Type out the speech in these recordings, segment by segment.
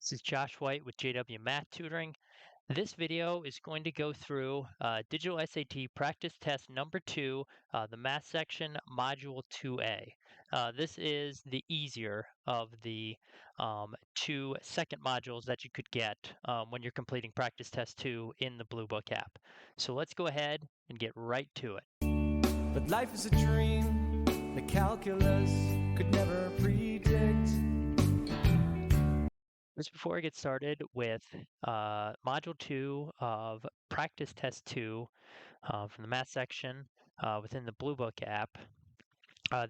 This is Josh White with JW Math Tutoring. This video is going to go through Digital SAT Practice Test number 2, the Math section, Module 2A. This is the easier of the two second modules that you could get when you're completing Practice Test 2 in the Bluebook app. So let's go ahead and get right to it. But life is a dream the calculus could never predict. Just before I get started with Module 2 of Practice Test 2 from the Math section within the Bluebook app,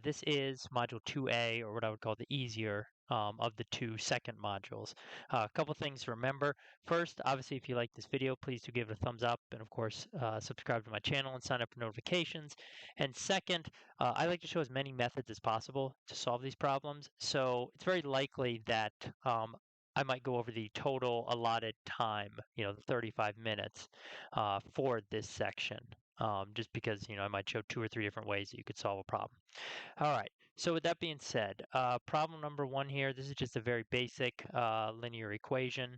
this is Module 2A, or what I would call the easier of the two second modules. A couple things to remember. First, obviously, if you like this video, please do give it a thumbs up, and of course, subscribe to my channel and sign up for notifications. And second, I like to show as many methods as possible to solve these problems. So it's very likely that I might go over the total allotted time, the 35 minutes for this section, just because, I might show 2 or 3 different ways that you could solve a problem. All right, so with that being said, problem number 1 here, this is just a very basic linear equation.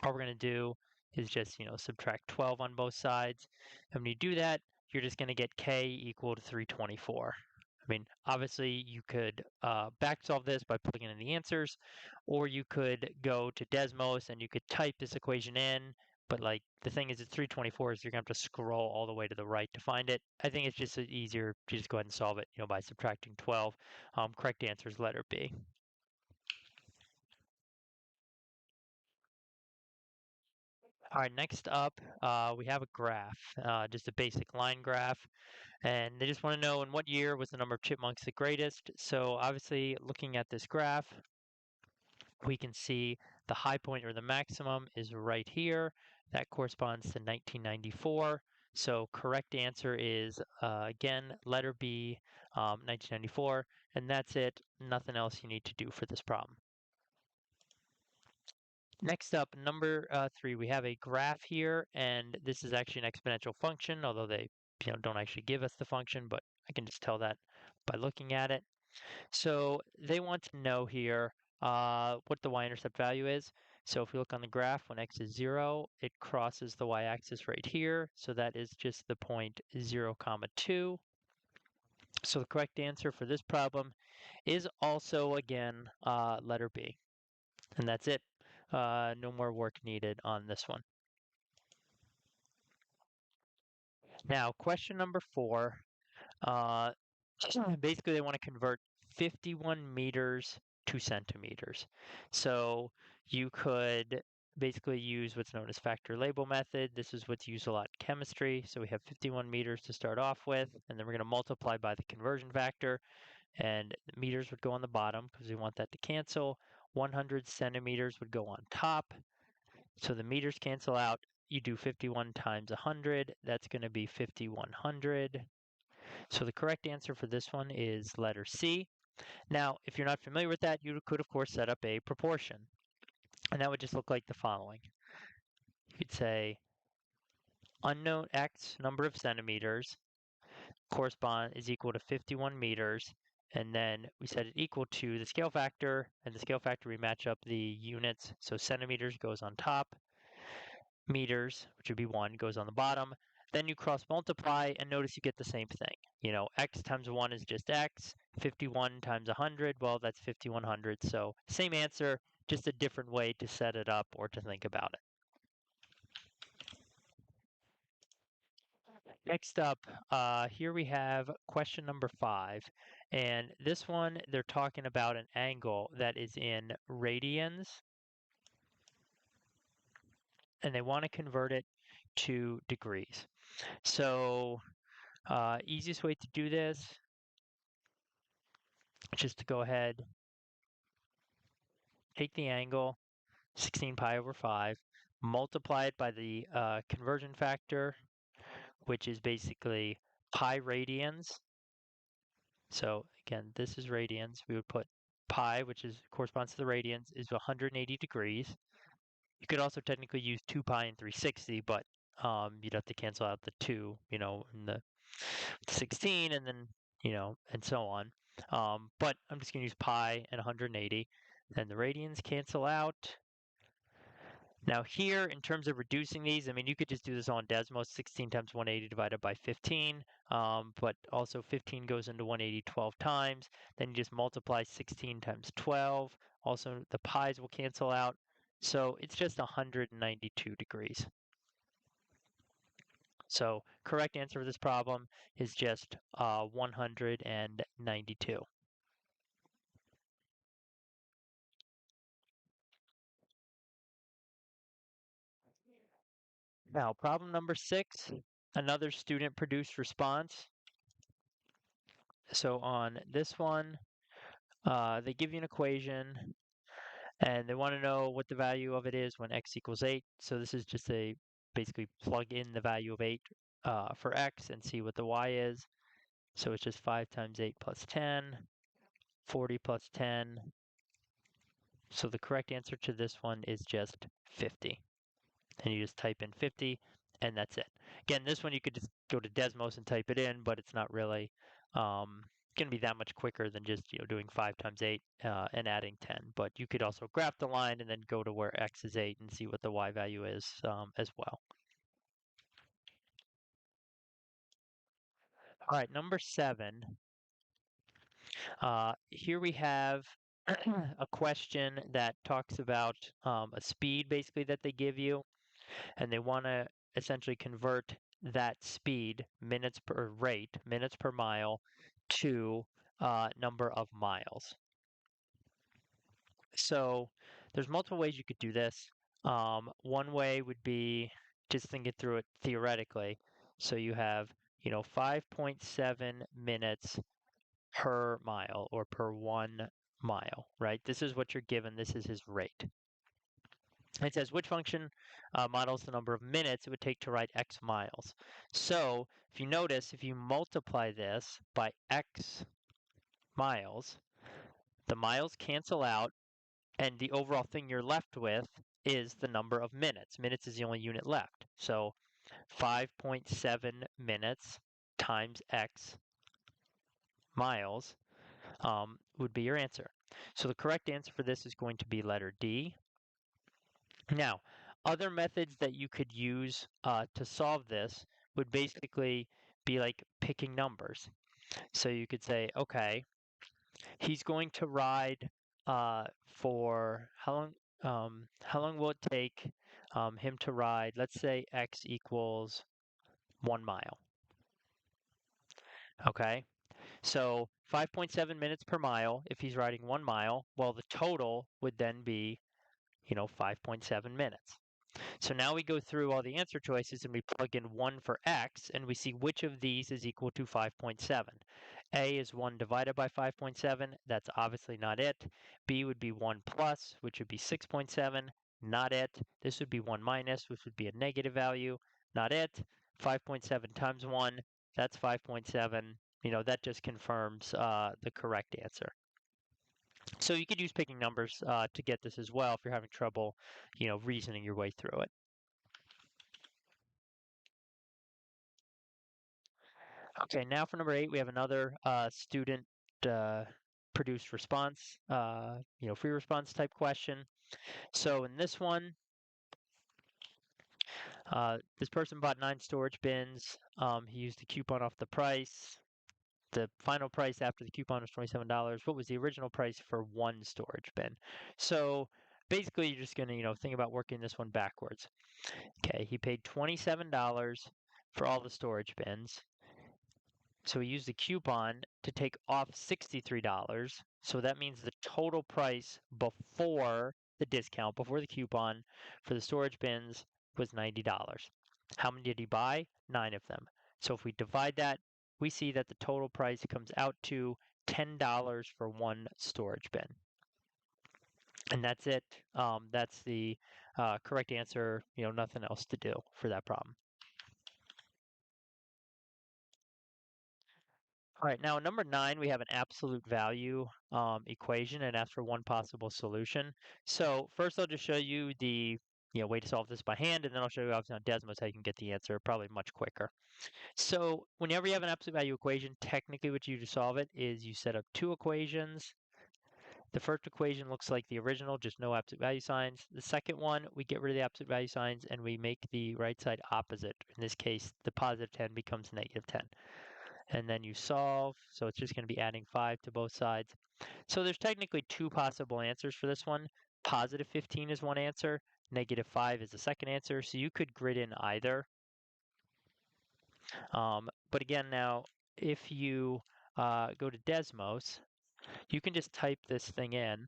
All we're going to do is just, subtract 12 on both sides. And when you do that, you're just going to get k equal to 324. I mean, obviously, you could back solve this by plugging in the answers, or you could go to Desmos and you could type this equation in. But like the thing is, it's 324, so you're gonna have to scroll all the way to the right to find it. I think it's just easier to just go ahead and solve it, by subtracting 12. Correct answer is letter B. All right, next up, we have a graph, just a basic line graph. And they just want to know in what year was the number of chipmunks the greatest. So obviously, looking at this graph, we can see the high point or the maximum is right here. That corresponds to 1994. So correct answer is, again, letter B, 1994. And that's it. Nothing else you need to do for this problem. Next up, number 3, we have a graph here, and this is actually an exponential function, although they don't actually give us the function, but I can just tell that by looking at it. So they want to know here what the y-intercept value is. So if we look on the graph, when x is 0, it crosses the y-axis right here. So that is just the point 0, 2. So the correct answer for this problem is also, again, letter B. And that's it. No more work needed on this one. Now, question number 4. Basically, they want to convert 51 meters to centimeters. So you could basically use what's known as factor label method. This is what's used a lot in chemistry. So we have 51 meters to start off with, and then we're going to multiply by the conversion factor. And meters would go on the bottom because we want that to cancel. 100 centimeters would go on top. So the meters cancel out. You do 51 times 100. That's going to be 5100. So the correct answer for this one is letter C. Now, if you're not familiar with that, you could, of course, set up a proportion. And that would just look like the following. You could say unknown x number of centimeters is equal to 51 meters. And then we set it equal to the scale factor. And the scale factor, we match up the units. So centimeters goes on top. Meters, which would be 1, goes on the bottom. Then you cross multiply and notice you get the same thing. X times 1 is just x. 51 times 100, well, that's 5100. So same answer, just a different way to set it up or to think about it. Next up, here we have question number 5. And this one, they're talking about an angle that is in radians. And they want to convert it to degrees. So easiest way to do this, just to go ahead, take the angle, 16 pi over 5, multiply it by the conversion factor, which is basically pi radians. So again, this is radians. We would put pi, which corresponds to the radians, is 180 degrees. You could also technically use 2 pi and 360, but you'd have to cancel out the 2, in the 16, and then, and so on. But I'm just going to use pi and 180. Then the radians cancel out. Now here, in terms of reducing these, I mean, you could just do this on Desmos, 16 times 180 divided by 15, but also 15 goes into 180 12 times. Then you just multiply 16 times 12. Also, the pi's will cancel out. So it's just 192 degrees. So correct answer for this problem is just 192. Now, problem number 6, another student produced response. So on this one, they give you an equation and they want to know what the value of it is when x equals 8. So this is just a basically plug in the value of 8 for x and see what the y is. So it's just 5 times 8 plus 10, 40 plus 10. So the correct answer to this one is just 50. And you just type in 50 and that's it. Again, this one you could just go to Desmos and type it in, but it's not really going to be that much quicker than just doing 5 times 8 and adding 10. But you could also graph the line and then go to where x is 8 and see what the y value is as well. All right, number 7. Here we have a question that talks about a speed basically that they give you, and they want to essentially convert that speed, minutes per rate, minutes per mile, to number of miles. So there's multiple ways you could do this. One way would be just thinking through it theoretically. So you have, 5.7 minutes per mile or per 1 mile, right? This is what you're given. This is his rate. It says which function models the number of minutes it would take to ride X miles. So if you notice, if you multiply this by X miles, the miles cancel out, and the overall thing you're left with is the number of minutes. Minutes is the only unit left. So 5.7 minutes times X miles would be your answer. So the correct answer for this is going to be letter D. Now, other methods that you could use to solve this would basically be like picking numbers. So you could say, okay, he's going to ride for how long? How long will it take him to ride? Let's say x equals 1 mile. Okay, so 5.7 minutes per mile if he's riding 1 mile. Well, the total would then be, 5.7 minutes. So now we go through all the answer choices and we plug in 1 for x, and we see which of these is equal to 5.7. A is 1 divided by 5.7. That's obviously not it. B would be 1 plus, which would be 6.7. Not it. This would be 1 minus, which would be a negative value. Not it. 5.7 times 1, that's 5.7. That just confirms the correct answer. So you could use picking numbers to get this as well if you're having trouble, reasoning your way through it. Okay, now for number 8, we have another student produced response, free response type question. So in this one, this person bought 9 storage bins. He used a coupon off the price. The final price after the coupon was $27. What was the original price for 1 storage bin? So basically, you're just going to, think about working this one backwards. Okay, he paid $27 for all the storage bins. So we used the coupon to take off $63. So that means the total price before the discount, before the coupon for the storage bins was $90. How many did he buy? 9 of them. So if we divide that, we see that the total price comes out to $10 for 1 storage bin. And that's it. That's the correct answer. Nothing else to do for that problem. All right, now number 9, we have an absolute value equation and ask for one possible solution. So first I'll just show you the way to solve this by hand, and then I'll show you obviously on Desmos how you can get the answer probably much quicker. So whenever you have an absolute value equation, technically what you do to solve it is you set up 2 equations, The first equation looks like the original, just no absolute value signs. The second one, we get rid of the absolute value signs and we make the right side opposite. In this case, the positive 10 becomes negative 10. And then you solve, so it's just going to be adding 5 to both sides. So there's technically two possible answers for this one. Positive 15 is one answer, negative 5 is the second answer, so you could grid in either. But again, now, if you go to Desmos, you can just type this thing in,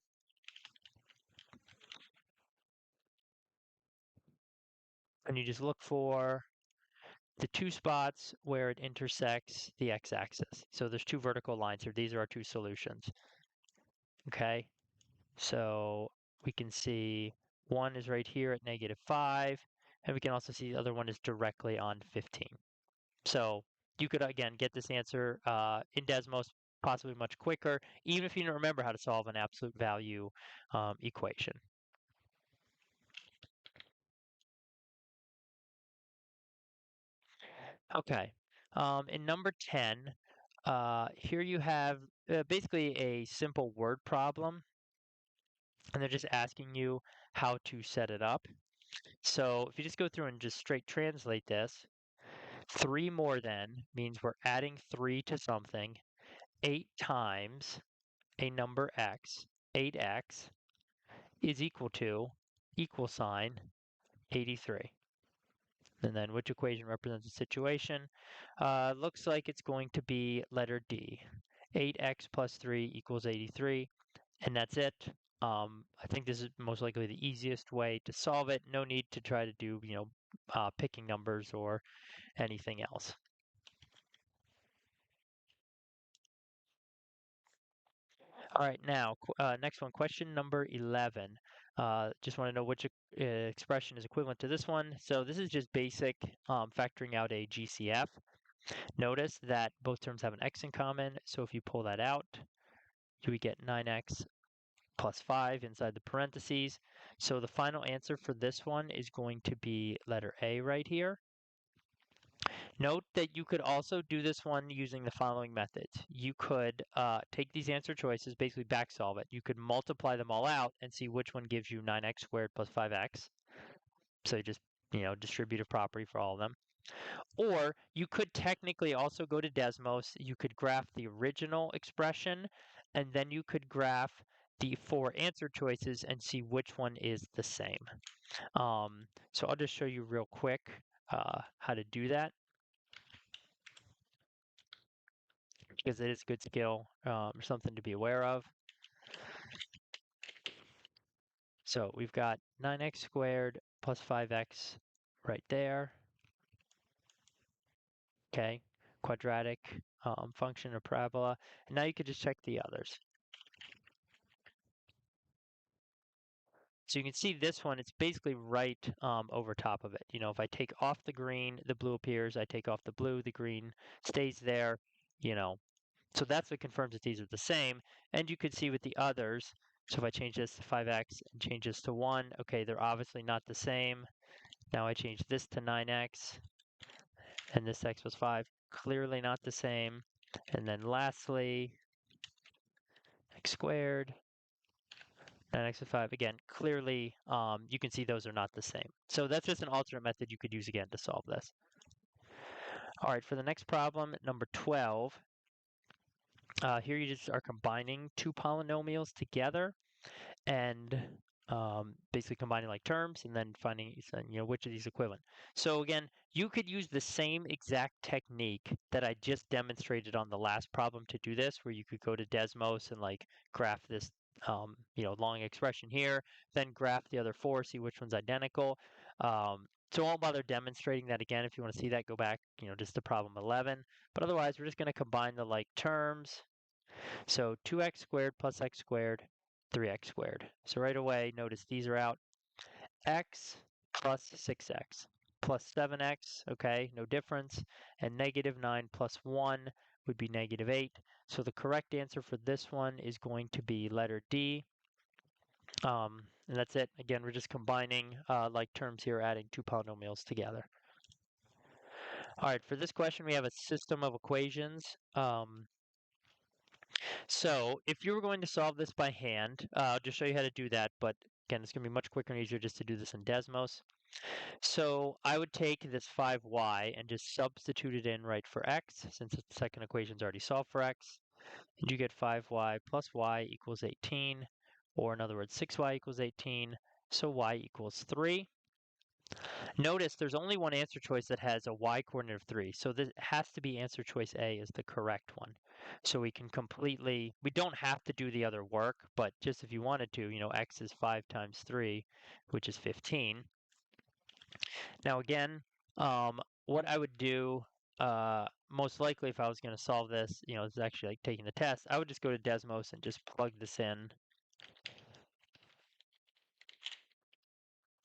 and you just look for the two spots where it intersects the x-axis. So there's two vertical lines here. These are our two solutions. Okay, so we can see one is right here at negative 5, and we can also see the other one is directly on 15. So you could, again, get this answer in Desmos possibly much quicker, even if you don't remember how to solve an absolute value equation. Okay, in number 10, here you have basically a simple word problem, and they're just asking you how to set it up. So if you just go through and just straight translate this, 3 more than means we're adding 3 to something 8 times a number x, 8x, is equal to equal sign 83. And then which equation represents the situation? Looks like it's going to be letter D. 8x plus 3 equals 83. And that's it. I think this is most likely the easiest way to solve it. No need to try to do, picking numbers or anything else. All right, now, next one, question number 11. Just want to know which expression is equivalent to this one. So this is just basic factoring out a GCF. Notice that both terms have an x in common, so if you pull that out, you would get 9x plus 5 inside the parentheses. So the final answer for this one is going to be letter A right here. Note that you could also do this one using the following methods. You could take these answer choices, basically back solve it. You could multiply them all out and see which one gives you 9x squared plus 5x. So just, distributive property for all of them. Or you could technically also go to Desmos. You could graph the original expression, and then you could graph the 4 answer choices and see which one is the same. So I'll just show you real quick how to do that, because it is a good skill or something to be aware of. So we've got 9x squared plus 5x right there. Okay, quadratic function or parabola. And now you could just check the others. So you can see this one, it's basically right over top of it. If I take off the green, the blue appears. I take off the blue, the green stays there, So that's what confirms that these are the same. And you could see with the others, so if I change this to 5x and change this to 1, okay, they're obviously not the same. Now I change this to 9x, and this x was 5, clearly not the same. And then lastly, x squared, 9x is 5. Again, clearly you can see those are not the same. So that's just an alternate method you could use again to solve this. All right, for the next problem, number 12, here you just are combining two polynomials together and basically combining like terms and then finding which of these equivalent. So again, you could use the same exact technique that I just demonstrated on the last problem to do this, where you could go to Desmos and like graph this long expression here, then graph the other 4, see which one's identical. So I won't bother demonstrating that again. If you want to see that, go back, just to problem 11. But otherwise, we're just going to combine the like terms. So 2x squared plus x squared, 3x squared. So right away, notice these are out. X plus 6x plus 7x, okay, no difference. And negative 9 plus 1 would be negative 8. So the correct answer for this one is going to be letter D. And that's it. Again, we're just combining like terms here, adding two polynomials together. All right, for this question, we have a system of equations. So if you were going to solve this by hand, I'll just show you how to do that. But again, it's going to be much quicker and easier just to do this in Desmos. So I would take this 5y and just substitute it in right for x, since the second equation's already solved for x. And you get 5y plus y equals 18, or in other words, 6y equals 18, so y equals 3. Notice there's only one answer choice that has a y coordinate of 3, so this has to be answer choice A is the correct one. So we can we don't have to do the other work, but just if you wanted to, x is 5 times 3, which is 15. Now again, what I would do, most likely if I was going to solve this, this is actually like taking the test, I would just go to Desmos and just plug this in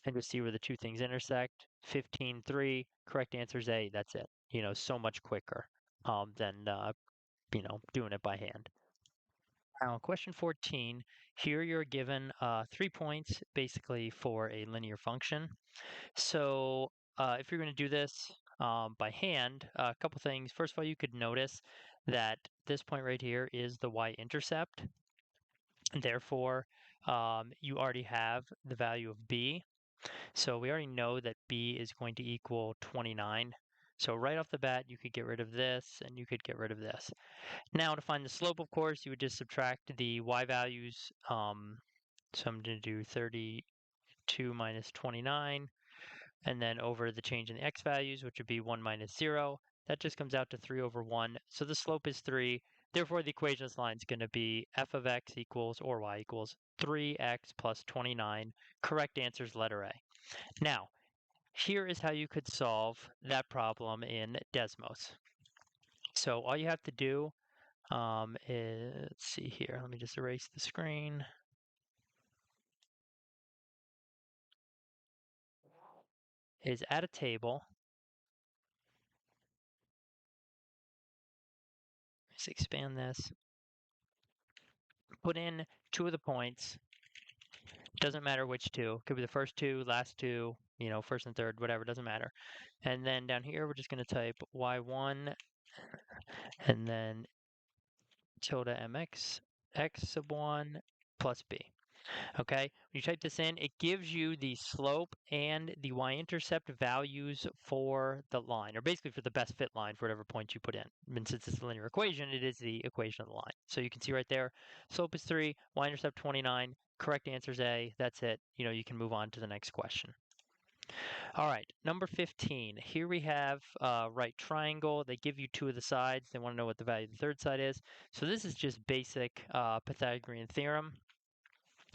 and just see where the two things intersect. 15.3, correct answer is A. That's it. So much quicker than doing it by hand. Now, question 14. Here you're given 3 points basically for a linear function. So if you're going to do this by hand, a couple things. First of all, you could notice that this point right here is the y-intercept. And therefore, you already have the value of b. So we already know that b is going to equal 29. So right off the bat, you could get rid of this and you could get rid of this. Now to find the slope, of course, you would just subtract the y values. So I'm going to do 32 minus 29, and then over the change in the x values, which would be 1 minus 0. That just comes out to 3 over 1. So the slope is 3. Therefore, the equation of this line is going to be f of x equals, or y equals, 3x plus 29. Correct answer is letter A. Now, here is how you could solve that problem in Desmos. So all you have to do is, let's see here, let me just erase the screen. Is add a table. Let's expand this. Put in two of the points. Doesn't matter which two. Could be the first two, last two, first and third, whatever, doesn't matter. And then down here, we're just going to type y1 and then tilde mx x sub 1 plus b. Okay, when you type this in, it gives you the slope and the y-intercept values for the line, or basically for the best fit line for whatever point you put in. And since it's a linear equation, it is the equation of the line. So you can see right there, slope is 3, y-intercept 29, correct answer is A. That's it. You can move on to the next question. All right, number 15. Here we have right triangle. They give you two of the sides. They want to know what the value of the third side is. So this is just basic Pythagorean theorem,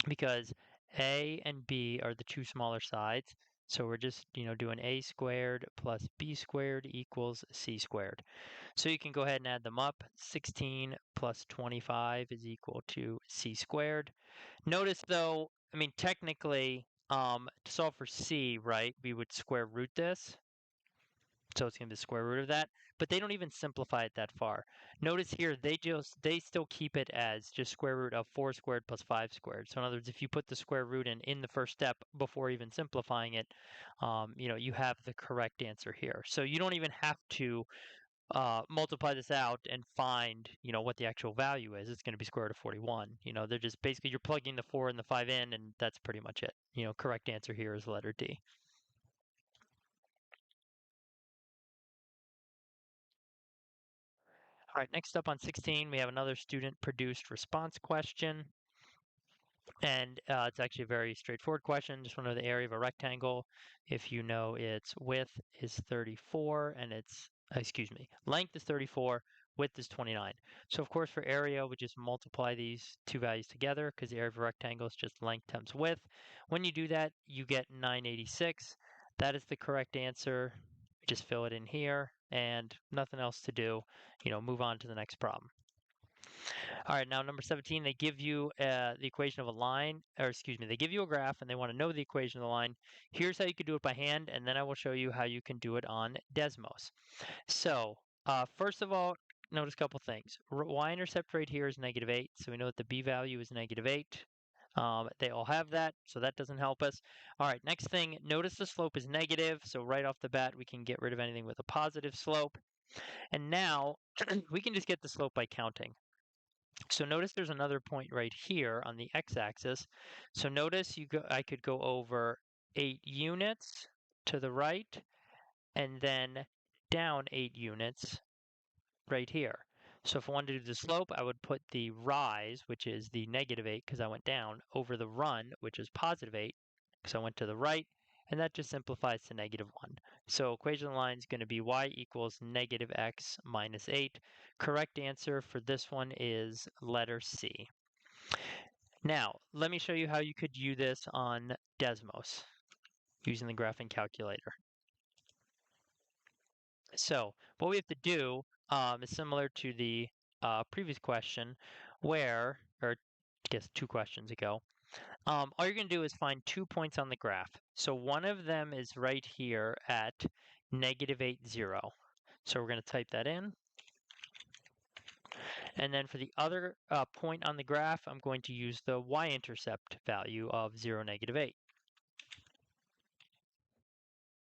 because A and B are the two smaller sides. So we're just, doing A squared plus B squared equals C squared. So you can go ahead and add them up. 16 plus 25 is equal to C squared. Notice though, I mean, technically, to solve for C, right, we would square root this. So it's going to be the square root of that, but they don't even simplify it that far. Notice here, they still keep it as just square root of 4 squared plus 5 squared. So in other words, if you put the square root in the first step before even simplifying it, you have the correct answer here. So you don't even have to multiply this out and find, what the actual value is. It's going to be square root of 41. They're just basically you're plugging the 4 and the 5 in, and that's pretty much it. Correct answer here is letter D. All right, next up on 16, we have another student-produced response question. And it's actually a very straightforward question. Just want to know the area of a rectangle. If you know its width is 34 and its, length is 34, width is 29. So of course for area, we just multiply these two values together because the area of a rectangle is just length times width. When you do that, you get 986. That is the correct answer. Just fill it in here and nothing else to do. Move on to the next problem. All right, now number 17, they give you the equation of a line, or excuse me, they give you a graph and they want to know the equation of the line. Here's how you could do it by hand, and then I will show you how you can do it on Desmos. So first of all, notice a couple things. Y-intercept right here is -8, so we know that the b value is -8. They all have that, so that doesn't help us. All right, next thing, notice the slope is negative, so right off the bat, we can get rid of anything with a positive slope. And now we can just get the slope by counting. So notice there's another point right here on the x-axis. So notice I could go over 8 units to the right and then down 8 units right here. So if I wanted to do the slope, I would put the rise, which is the -8 because I went down, over the run, which is +8 because I went to the right, and that just simplifies to -1. So equation line is going to be y equals -x minus 8. Correct answer for this one is letter C. Now, let me show you how you could do this on Desmos using the graphing calculator. So what we have to do is similar to the previous question or I guess 2 questions ago. All you're going to do is find 2 points on the graph. So one of them is right here at -8, 0. So we're going to type that in. And then for the other point on the graph, I'm going to use the y-intercept value of 0, -8.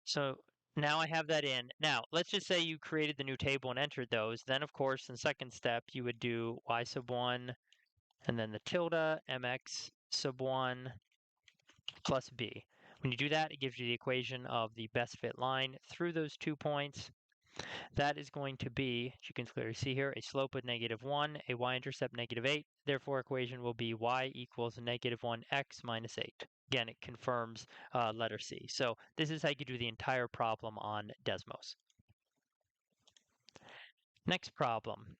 So now I have that in. Now, let's just say you created the new table and entered those. Then, of course, in the second step, you would do y sub 1 and then the tilde mx sub 1 plus b. When you do that, it gives you the equation of the best fit line through those 2 points. That is going to be, as you can clearly see here, a slope of -1, a y-intercept -8. Therefore, equation will be y equals -1x minus 8. Again, it confirms letter C. So this is how you do the entire problem on Desmos. Next problem.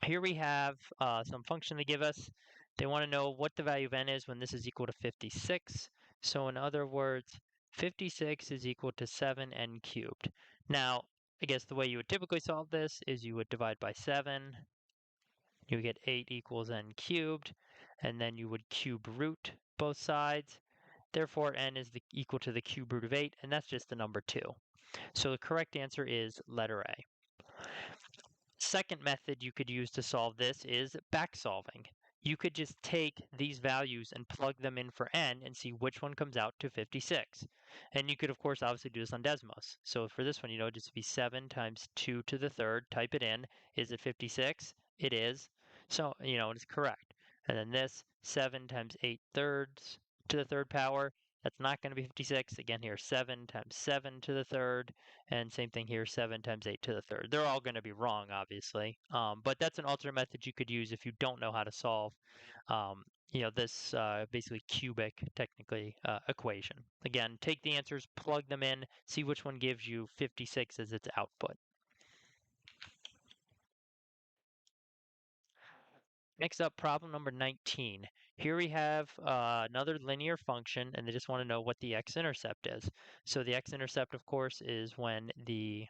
Here we have some function they give us. They want to know what the value of n is when this is equal to 56. So in other words, 56 is equal to 7n cubed. Now, I guess the way you would typically solve this is you would divide by 7. You get 8 equals n cubed, and then you would cube root both sides. Therefore, n is equal to the cube root of 8, and that's just the number 2. So the correct answer is letter A. Second method you could use to solve this is back solving. You could just take these values and plug them in for n and see which one comes out to 56. And you could, of course, obviously do this on Desmos. So for this one, just be 7 times 2 to the third, type it in. Is it 56? It is. So, it's correct. And then this, 7 times 8 thirds to the third power, that's not going to be 56. Again, here, 7 times 7 to the third. And same thing here, 7 times 8 to the third. They're all going to be wrong, obviously. But that's an alternate method you could use if you don't know how to solve, this basically cubic, technically, equation. Again, take the answers, plug them in, see which one gives you 56 as its output. Next up, problem number 19. Here we have another linear function, and they just want to know what the x-intercept is. So the x-intercept, of course, is when the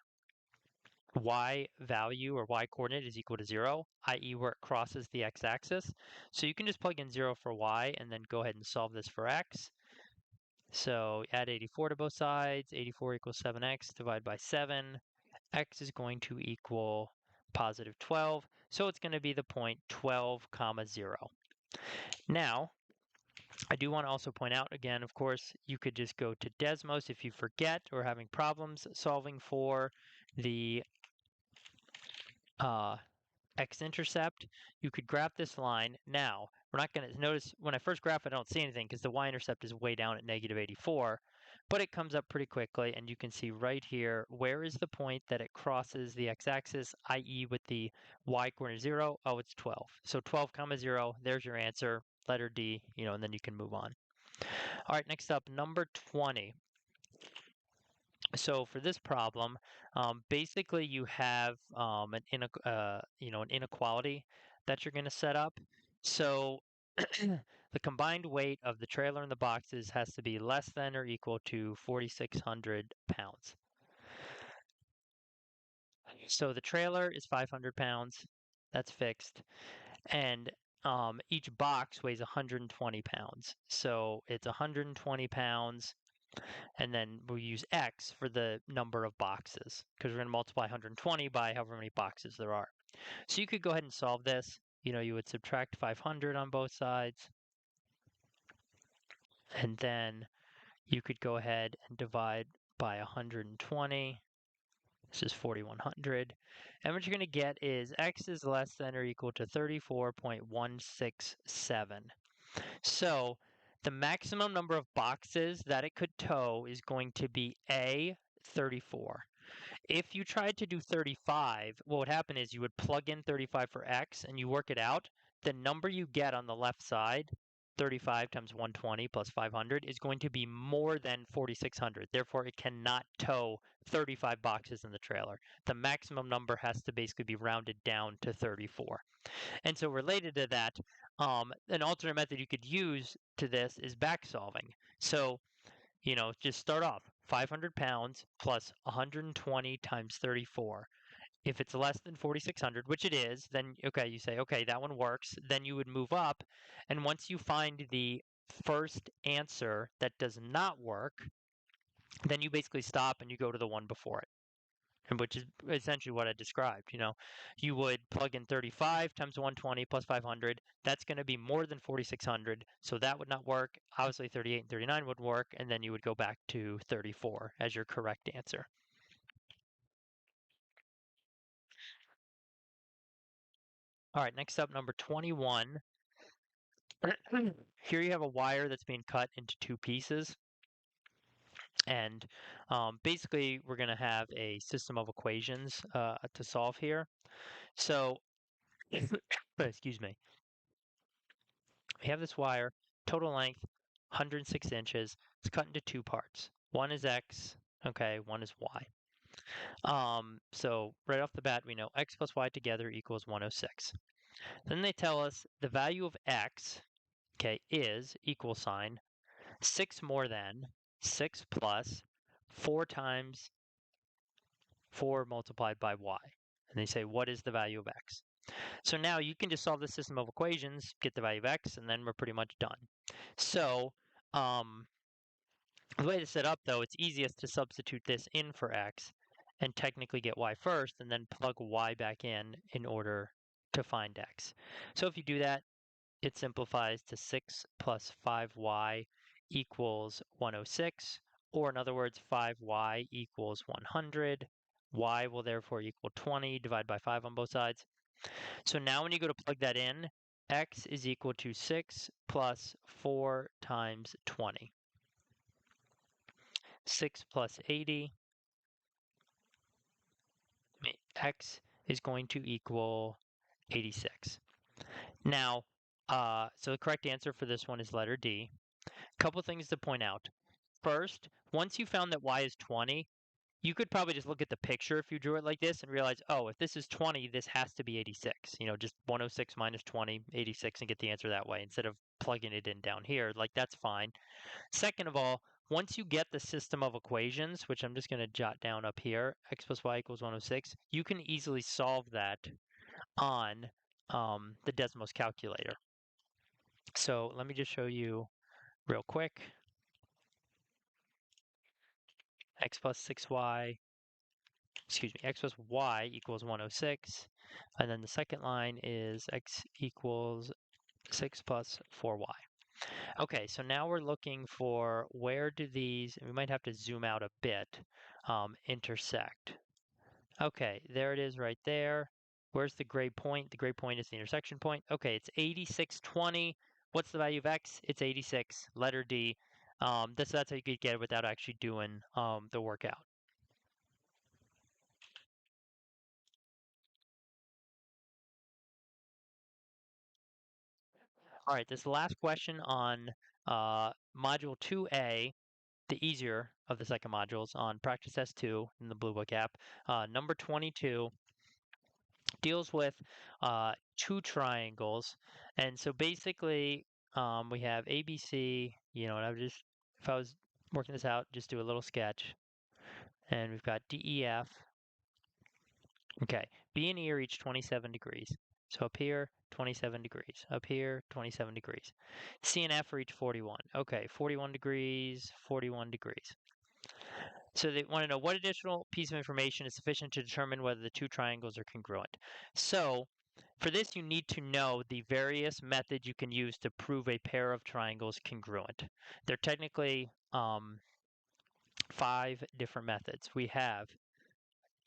y value or y coordinate is equal to 0, i.e. where it crosses the x-axis. So you can just plug in 0 for y and then go ahead and solve this for x. So add 84 to both sides. 84 equals 7x, divide by 7. X is going to equal positive 12. So it's going to be the point 12, comma 0. Now, I do want to also point out again, of course, you could just go to Desmos if you forget or having problems solving for the x-intercept. You could graph this line. Now, we're not going to notice when I first graph, I don't see anything because the y-intercept is way down at -84, but it comes up pretty quickly, and you can see right here, where is the point that it crosses the x-axis, i.e. with the y coordinate 0? Oh, it's 12. So 12, comma 0, there's your answer, letter D, and then you can move on. All right, next up, number 20. So for this problem, basically you have an inequality that you're going to set up. So the combined weight of the trailer and the boxes has to be less than or equal to 4,600 pounds. So the trailer is 500 pounds. That's fixed. And each box weighs 120 pounds. So it's 120 pounds, and then we'll use x for the number of boxes because we're going to multiply 120 by however many boxes there are. So you could go ahead and solve this. You would subtract 500 on both sides, and then you could go ahead and divide by 120. This is 4100. And what you're going to get is x is less than or equal to 34.167. So the maximum number of boxes that it could tow is going to be A, 34. If you tried to do 35, what would happen is you would plug in 35 for x and you work it out. The number you get on the left side, 35 times 120 plus 500, is going to be more than 4,600. Therefore, it cannot tow 35 boxes in the trailer. The maximum number has to basically be rounded down to 34. And so related to that, an alternate method you could use to this is back solving. So just start off 500 pounds plus 120 times 34. If it's less than 4,600, which it is, then okay, you say, okay, that one works. Then you would move up. And once you find the first answer that does not work, then you basically stop and you go to the one before it. And which is essentially what I described. You would plug in 35 times 120 plus 500. That's going to be more than 4,600. So that would not work. Obviously, 38 and 39 would work. And then you would go back to 34 as your correct answer. All right, next up, number 21. Here you have a wire that's being cut into two pieces. And basically, we're going to have a system of equations to solve here. So, excuse me. We have this wire, total length 106 inches. It's cut into two parts. One is x, okay, one is y. So right off the bat, we know x plus y together equals 106. Then they tell us the value of x, okay, is equal sign 6 more than 6 plus 4 times 4 multiplied by y. And they say, what is the value of x? So now you can just solve the system of equations, get the value of x, and then we're pretty much done. So the way to set up, though, it's easiest to substitute this in for x and technically get y first and then plug y back in order to find x. So if you do that, it simplifies to 6 plus 5y equals 106, or in other words, 5y equals 100. Y will therefore equal 20, divide by 5 on both sides. So now when you go to plug that in, x is equal to 6 plus 4 times 20. 6 plus 80, x is going to equal 86. Now, so the correct answer for this one is letter D. Couple things to point out. First, once you found that y is 20, you could probably just look at the picture if you drew it like this and realize, oh, if this is 20, this has to be 86. Just 106 minus 20, 86, and get the answer that way instead of plugging it in down here. Like, that's fine. Second of all, once you get the system of equations, which I'm just going to jot down up here, x plus y equals 106, you can easily solve that on the Desmos calculator. So let me just show you real quick. X plus 6y, excuse me, x plus y equals 106. And then the second line is x equals 6 plus 4y. Okay, so now we're looking for where do these, we might have to zoom out a bit, intersect. Okay, there it is right there. Where's the gray point? The gray point is the intersection point. Okay, it's 8620. What's the value of x? It's 86, letter D. That's how you could get it without actually doing the workout. All right, this last question on Module 2A, the easier of the second modules on Practice Test 2 in the Bluebook app. Number 22 deals with two triangles. And so basically, we have ABC, and I would just, if I was working this out, just do a little sketch. And we've got DEF. Okay, B and E are each 27 degrees. So up here, 27 degrees. Up here, 27 degrees. C and F are each 41. Okay, 41 degrees, 41 degrees. So they want to know what additional piece of information is sufficient to determine whether the two triangles are congruent. So for this, you need to know the various methods you can use to prove a pair of triangles congruent. There are technically 5 different methods. We have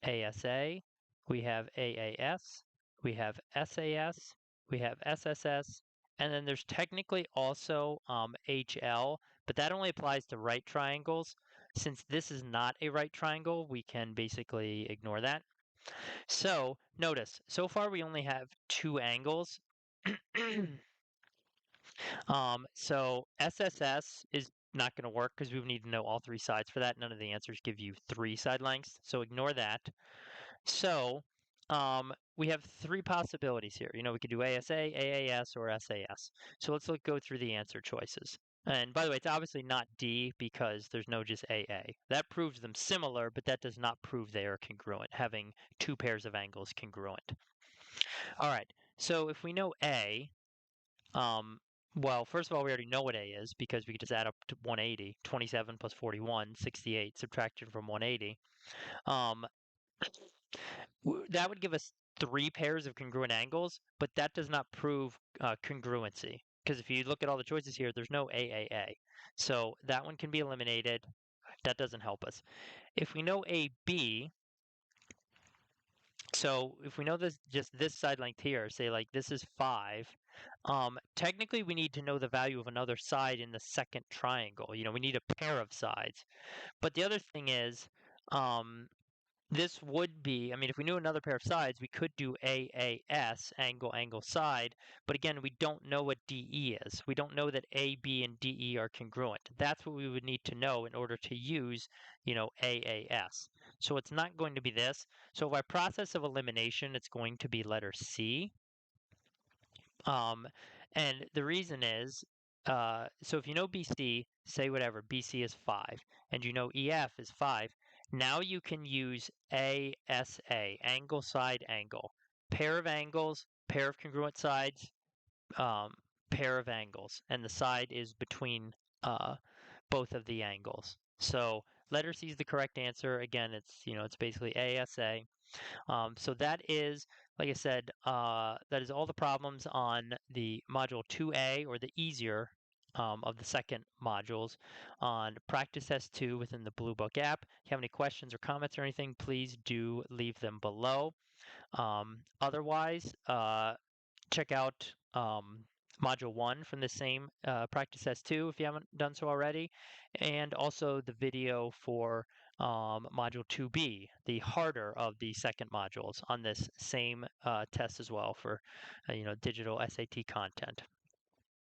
ASA, we have AAS, we have SAS, we have SSS, and then there's technically also HL, but that only applies to right triangles. Since this is not a right triangle, we can basically ignore that. So notice, so far we only have two angles. So SSS is not going to work because we would need to know all three sides for that. None of the answers give you three side lengths, so ignore that. So we have three possibilities here. You know, we could do ASA, AAS, or SAS. So go through the answer choices. And by the way, it's obviously not D because there's no just AA. That proves them similar, but that does not prove they are congruent, having two pairs of angles congruent. All right, so if we know A, um, well, first of all, we already know what A is because we could just add up to 180. 27 plus 41, 68, subtraction from 180. Um, that would give us three pairs of congruent angles, but that does not prove congruency. Because if you look at all the choices here, there's no AAA. So that one can be eliminated. That doesn't help us. If we know AB, so if we know this, just this side length here, say like this is 5, technically we need to know the value of another side in the second triangle. You know, we need a pair of sides. But the other thing is, um, this would be, I mean, if we knew another pair of sides, we could do AAS, angle, angle, side. But again, we don't know what DE is. We don't know that AB and DE are congruent. That's what we would need to know in order to use, you know, AAS. So it's not going to be this. So by process of elimination, it's going to be letter C. Um, and the reason is, so if you know BC, say whatever, BC is 5, and you know EF is 5, now you can use ASA, angle, side, angle. Pair of angles, pair of congruent sides, um, pair of angles, and the side is between uh, both of the angles. So letter C is the correct answer. Again, it's, you know, it's basically ASA. So that is, like I said, that is all the problems on the module 2A, or the easier of the second modules, on practice test 2 within the Bluebook app. If you have any questions or comments or anything, please do leave them below. Otherwise, check out Module 1 from the same practice test 2 if you haven't done so already, and also the video for Module 2B, the harder of the second modules, on this same test as well for, you know, digital SAT content.